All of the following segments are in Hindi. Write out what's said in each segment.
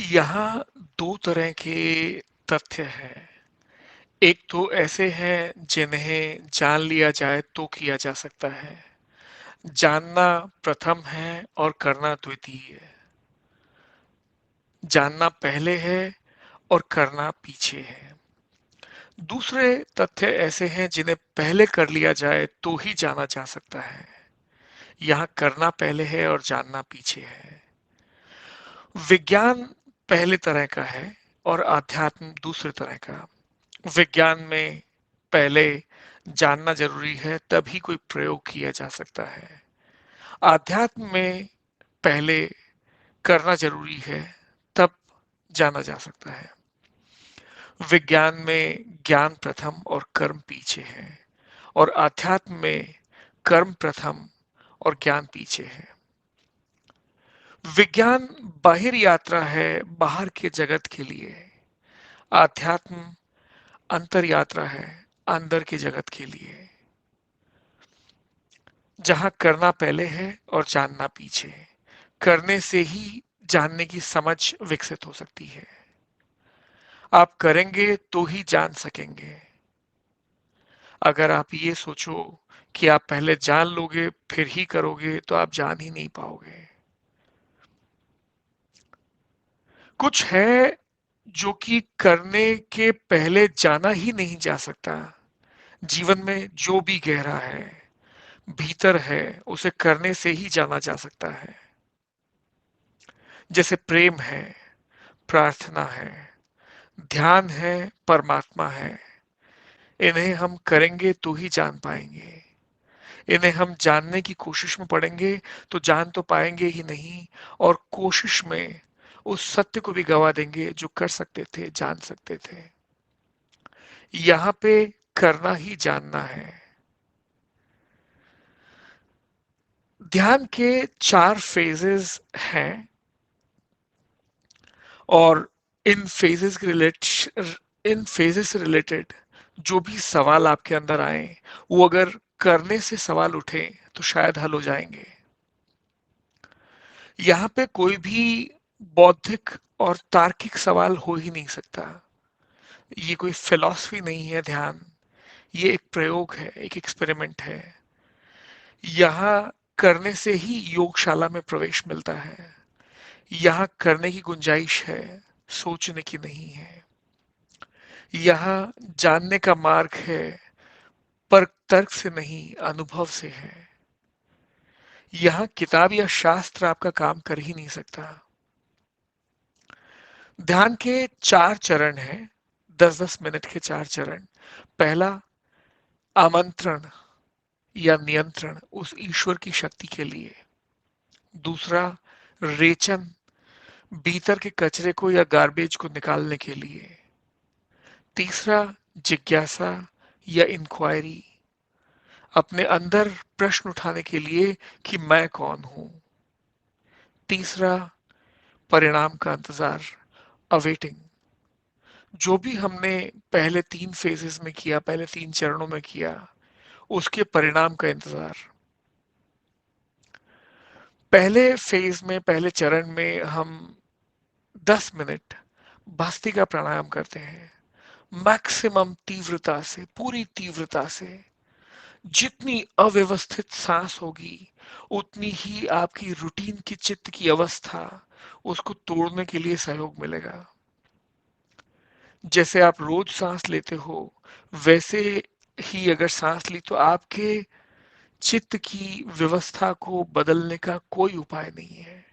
यहाँ दो तरह के तथ्य हैं। एक तो ऐसे हैं जिन्हें जान लिया जाए तो किया जा सकता है। जानना प्रथम है और करना द्वितीय। जानना पहले है और करना पीछे है। दूसरे तथ्य ऐसे हैं जिन्हें पहले कर लिया जाए तो ही जाना जा सकता है। यहाँ करना पहले है और जानना पीछे है। विज्ञान पहले तरह का है और आध्यात्म दूसरे तरह का। विज्ञान में पहले जानना जरूरी है तभी कोई प्रयोग किया जा सकता है। आध्यात्म में पहले करना जरूरी है तब जाना जा सकता है। विज्ञान में ज्ञान प्रथम और कर्म पीछे है और आध्यात्म में कर्म प्रथम और ज्ञान पीछे है। विज्ञान बाहिर यात्रा है बाहर के जगत के लिए। आध्यात्म अंतर यात्रा है अंदर के जगत के लिए, जहां करना पहले है और जानना पीछे। करने से ही जानने की समझ विकसित हो सकती है। आप करेंगे तो ही जान सकेंगे। अगर आप ये सोचो कि आप पहले जान लोगे फिर ही करोगे तो आप जान ही नहीं पाओगे। कुछ है जो कि करने के पहले जाना ही नहीं जा सकता। जीवन में जो भी गहरा है भीतर है उसे करने से ही जाना जा सकता है। जैसे प्रेम है, प्रार्थना है, ध्यान है, परमात्मा है। इन्हें हम करेंगे तो ही जान पाएंगे। इन्हें हम जानने की कोशिश में पड़ेंगे तो जान तो पाएंगे ही नहीं, और कोशिश में उस सत्य को भी गवा देंगे जो कर सकते थे, जान सकते थे। यहाँ पे करना ही जानना है। ध्यान के चार फेजेस हैं और इन फेजेस से रिलेटेड जो भी सवाल आपके अंदर आए वो अगर करने से सवाल उठे तो शायद हल हो जाएंगे। यहाँ पे कोई भी बौद्धिक और तार्किक सवाल हो ही नहीं सकता। ये कोई फिलॉसफी नहीं है ध्यान। ये एक प्रयोग है, एक एक्सपेरिमेंट है। यहाँ करने से ही योगशाला में प्रवेश मिलता है। यहाँ करने की गुंजाइश है, सोचने की नहीं है। यहाँ जानने का मार्ग है पर तर्क से नहीं, अनुभव से है। यहाँ किताब या शास्त्र आपका काम कर ही नहीं सकता। ध्यान के चार चरण हैं, 10-10 मिनट के चार चरण। पहला, आमंत्रण या नियंत्रण उस ईश्वर की शक्ति के लिए। दूसरा, रेचन, भीतर के कचरे को या गार्बेज को निकालने के लिए। तीसरा, जिज्ञासा या इंक्वायरी, अपने अंदर प्रश्न उठाने के लिए कि मैं कौन हूं। तीसरा, परिणाम का इंतजार, अवेटिंग, जो भी हमने पहले 3 फेजेस में किया, पहले 3 चरणों में किया, उसके परिणाम का इंतजार। पहले फेज में, पहले चरण में हम 10 मिनट भस्त्रिका प्राणायाम करते हैं, मैक्सिमम तीव्रता से, पूरी तीव्रता से। जितनी अव्यवस्थित सांस होगी उतनी ही आपकी रूटीन की चित्त की अवस्था उसको तोड़ने के लिए सहयोग मिलेगा। जैसे आप रोज सांस लेते हो वैसे ही अगर सांस ली तो आपके चित्त की व्यवस्था को बदलने का कोई उपाय नहीं है।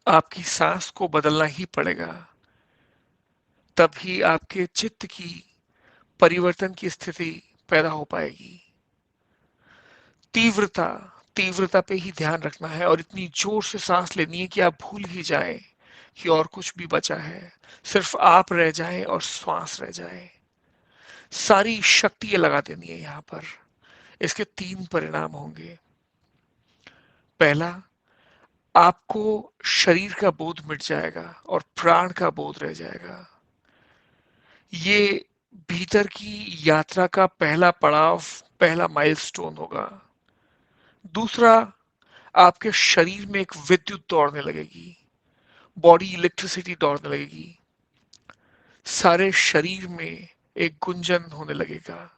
आपकी सांस को बदलना ही पड़ेगा, तभी आपके चित्त की परिवर्तन की स्थिति पैदा हो पाएगी। तीव्रता, तीव्रता पे ही ध्यान रखना है और इतनी जोर से सांस लेनी है कि आप भूल ही जाए कि और कुछ भी बचा है। सिर्फ आप रह जाए और श्वास रह जाए। सारी शक्ति लगा देनी है यहाँ पर। इसके 3 परिणाम होंगे। पहला, आपको शरीर का बोध मिट जाएगा और प्राण का बोध रह जाएगा। ये भीतर की यात्रा का पहला पड़ाव, पहला माइलस्टोन होगा। दूसरा, आपके शरीर में एक विद्युत दौड़ने लगेगी। बॉडी इलेक्ट्रिसिटी दौड़ने लगेगी, सारे शरीर में एक गुंजन होने लगेगा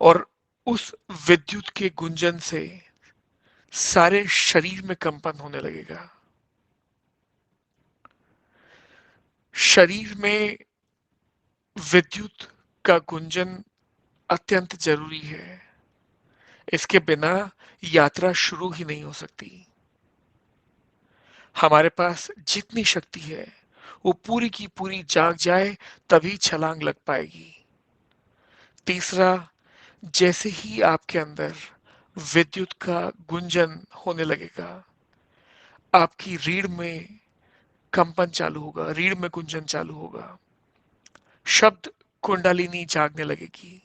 और उस विद्युत के गुंजन से सारे शरीर में कंपन होने लगेगा। शरीर में विद्युत का गुंजन अत्यंत जरूरी है। इसके बिना यात्रा शुरू ही नहीं हो सकती। हमारे पास जितनी शक्ति है वो पूरी की पूरी जाग जाए तभी छलांग लग पाएगी। तीसरा, जैसे ही आपके अंदर विद्युत का गुंजन होने लगेगा, आपकी रीढ़ में कंपन चालू होगा, रीढ़ में गुंजन चालू होगा, शब्द कुंडलिनी जागने लगेगी,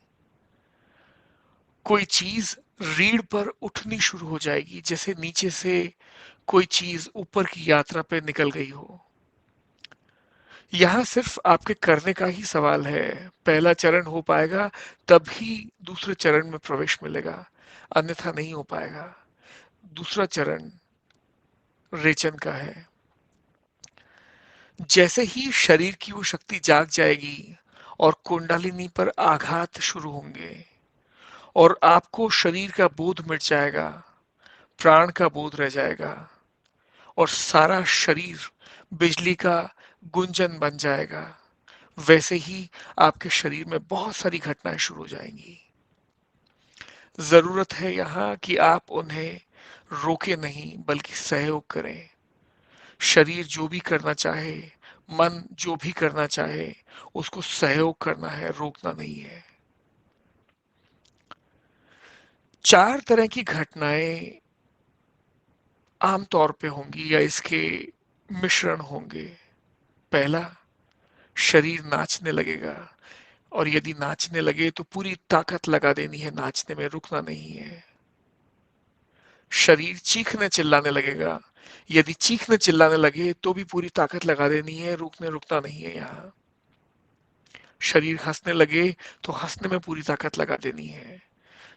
कोई चीज रीढ़ पर उठनी शुरू हो जाएगी, जैसे नीचे से कोई चीज ऊपर की यात्रा पे निकल गई हो। यहां सिर्फ आपके करने का ही सवाल है। पहला चरण हो पाएगा तभी दूसरे चरण में प्रवेश मिलेगा, अन्यथा नहीं हो पाएगा। दूसरा चरण रेचन का है। जैसे ही शरीर की वो शक्ति जाग जाएगी और कुंडलिनी पर आघात शुरू होंगे और आपको शरीर का बोध मिट जाएगा, प्राण का बोध रह जाएगा और सारा शरीर बिजली का गुंजन बन जाएगा, वैसे ही आपके शरीर में बहुत सारी घटनाएं शुरू हो जाएंगी। जरूरत है यहाँ कि आप उन्हें रोके नहीं बल्कि सहयोग करें। शरीर जो भी करना चाहे, मन जो भी करना चाहे, उसको सहयोग करना है, रोकना नहीं है। चार तरह की घटनाएं आमतौर पे होंगी या इसके मिश्रण होंगे। पहला, शरीर नाचने लगेगा और यदि नाचने लगे तो पूरी ताकत लगा देनी है, नाचने में रुकना नहीं है। शरीर चीखने चिल्लाने लगेगा, यदि चीखने चिल्लाने लगे तो भी पूरी ताकत लगा देनी है, रुकने रुकना नहीं है यहाँ। शरीर हंसने लगे तो हंसने में पूरी ताकत लगा देनी है।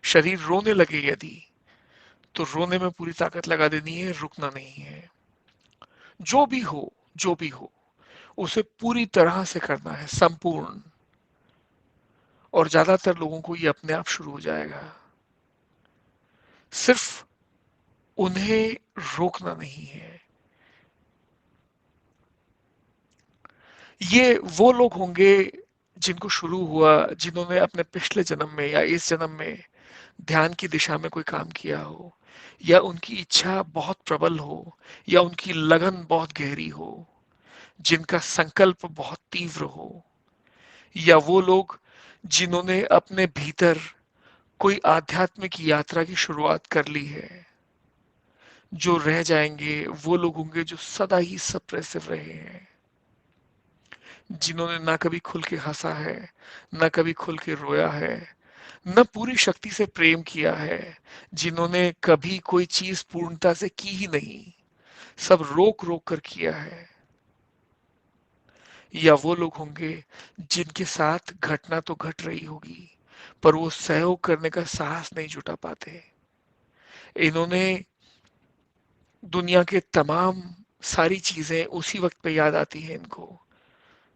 शरीर रोने लगे यदि, तो रोने में पूरी ताकत लगा देनी है, रुकना नहीं है। जो भी हो, जो भी हो, उसे पूरी तरह से करना है, संपूर्ण। और ज्यादातर लोगों को ये अपने आप शुरू हो जाएगा। सिर्फ उन्हें रोकना नहीं है। ये वो लोग होंगे जिनको शुरू हुआ, जिन्होंने अपने पिछले जन्म में या इस जन्म में ध्यान की दिशा में कोई काम किया हो, या उनकी इच्छा बहुत प्रबल हो, या उनकी लगन बहुत गहरी हो, जिनका संकल्प बहुत तीव्र हो, या वो लोग जिन्होंने अपने भीतर कोई आध्यात्मिक यात्रा की शुरुआत कर ली है। जो रह जाएंगे वो लोग होंगे जो सदा ही सप्रेसिव रहे हैं, जिन्होंने ना कभी खुल के हंसा है, ना कभी खुल के रोया है, न पूरी शक्ति से प्रेम किया है, जिन्होंने कभी कोई चीज पूर्णता से की ही नहीं, सब रोक रोक कर किया है। या वो लोग होंगे जिनके साथ घटना तो घट रही होगी पर वो सहयोग करने का साहस नहीं जुटा पाते। इन्होंने दुनिया के तमाम सारी चीजें उसी वक्त पे याद आती है इनको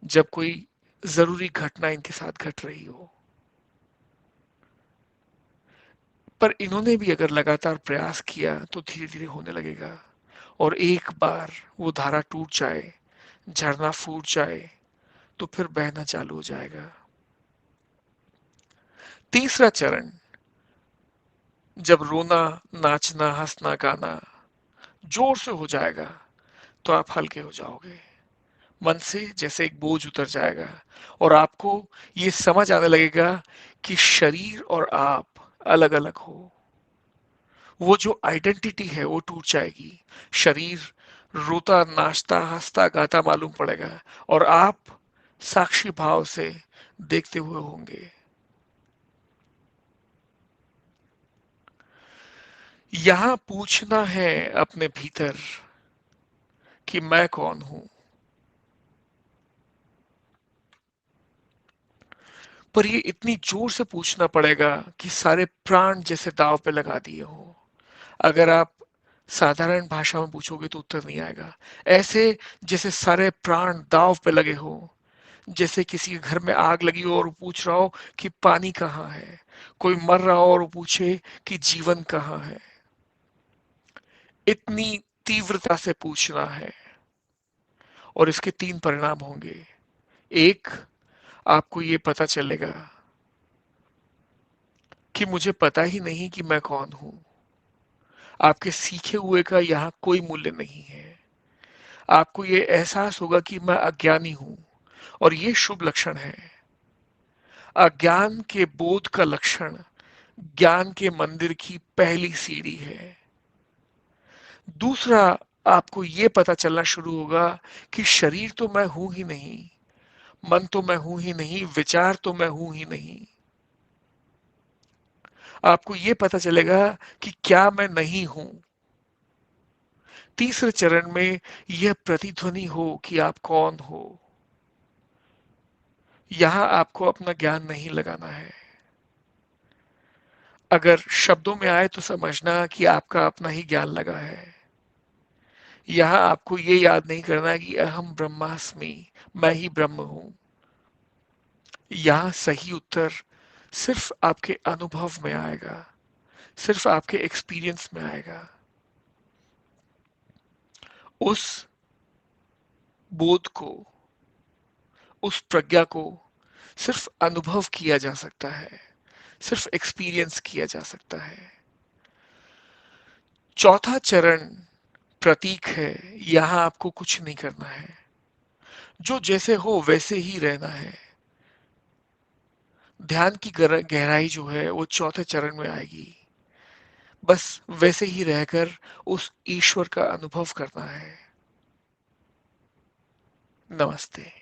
जब कोई जरूरी घटना इनके साथ घट रही हो। पर इन्होंने भी अगर लगातार प्रयास किया तो धीरे धीरे होने लगेगा और एक बार वो धारा टूट जाए, झरना फूट जाए तो फिर बहना चालू हो जाएगा। तीसरा चरण, जब रोना, नाचना, हंसना, गाना जोर से हो जाएगा तो आप हल्के हो जाओगे। मन से जैसे एक बोझ उतर जाएगा और आपको ये समझ आने लगेगा कि शरीर और आप अलग अलग हो। वो जो आइडेंटिटी है वो टूट जाएगी। शरीर रोता, नाचता, हंसता, गाता मालूम पड़ेगा और आप साक्षी भाव से देखते हुए होंगे। यहां पूछना है अपने भीतर कि मैं कौन हूं। पर ये इतनी जोर से पूछना पड़ेगा कि सारे प्राण जैसे दांव पे लगा दिए हो। अगर आप साधारण भाषा में पूछोगे तो उत्तर नहीं आएगा। ऐसे जैसे सारे प्राण दांव पे लगे हो, जैसे किसी के घर में आग लगी हो और वो पूछ रहा हो कि पानी कहाँ है, कोई मर रहा हो और वो पूछे कि जीवन कहाँ है। इतनी तीव्रता से पूछना है। और इसके तीन परिणाम होंगे। एक, आपको ये पता चलेगा कि मुझे पता ही नहीं कि मैं कौन हूं। आपके सीखे हुए का यहां कोई मूल्य नहीं है। आपको ये एहसास होगा कि मैं अज्ञानी हूं, और ये शुभ लक्षण है। अज्ञान के बोध का लक्षण ज्ञान के मंदिर की पहली सीढ़ी है। दूसरा, आपको ये पता चलना शुरू होगा कि शरीर तो मैं हूं ही नहीं, मन तो मैं हूं ही नहीं, विचार तो मैं हूं ही नहीं। आपको ये पता चलेगा कि क्या मैं नहीं हूं। तीसरे चरण में यह प्रतिध्वनि हो कि आप कौन हो। यहां आपको अपना ज्ञान नहीं लगाना है। अगर शब्दों में आए तो समझना कि आपका अपना ही ज्ञान लगा है। यहां आपको ये याद नहीं करना कि अहम ब्रह्मास्मि, मैं ही ब्रह्म हूं। यहां सही उत्तर सिर्फ आपके अनुभव में आएगा, सिर्फ आपके एक्सपीरियंस में आएगा। उस बोध को, उस प्रज्ञा को सिर्फ अनुभव किया जा सकता है, सिर्फ एक्सपीरियंस किया जा सकता है। चौथा चरण प्रतीक है। यहां आपको कुछ नहीं करना है। जो जैसे हो वैसे ही रहना है। ध्यान की गहराई जो है वो चौथे चरण में आएगी। बस वैसे ही रहकर उस ईश्वर का अनुभव करना है। नमस्ते।